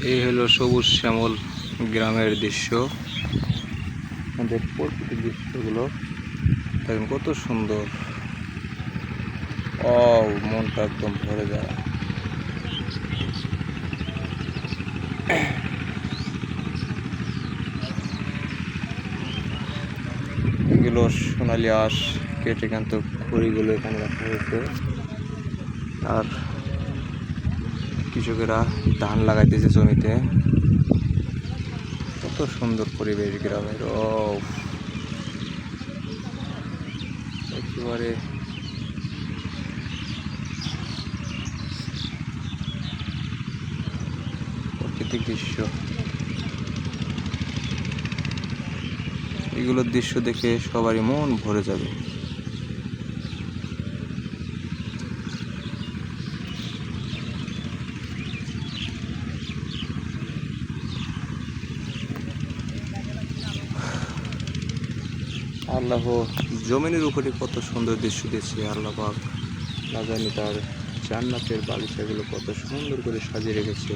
এই হলো সবুজ শ্যামল গ্রামের দৃশ্য। আমাদের প্রকৃতির দৃশ্যগুলো দেখেন কত সুন্দর। মনটা একদম ভরে যায়। এগুলো সোনালি আঁশ কেটে কিন্তু খড়িগুলো এখানে রাখা হয়েছে। আর কৃষকেরা ধান লাগাইতেছে জমিতে। কত সুন্দর পরিবেশ গ্রামের। একেবারে প্রাকৃতিক দৃশ্য। এগুলোর দৃশ্য দেখে সবারই মন ভরে যাবে। আল্লাহ জমিনের উপরে কত সুন্দর দৃশ্য দিয়েছে আল্লাহ পাক। না জানি তার জান্নাতের বাগিচাগুলো কত সুন্দর করে সাজিয়ে রেখেছে।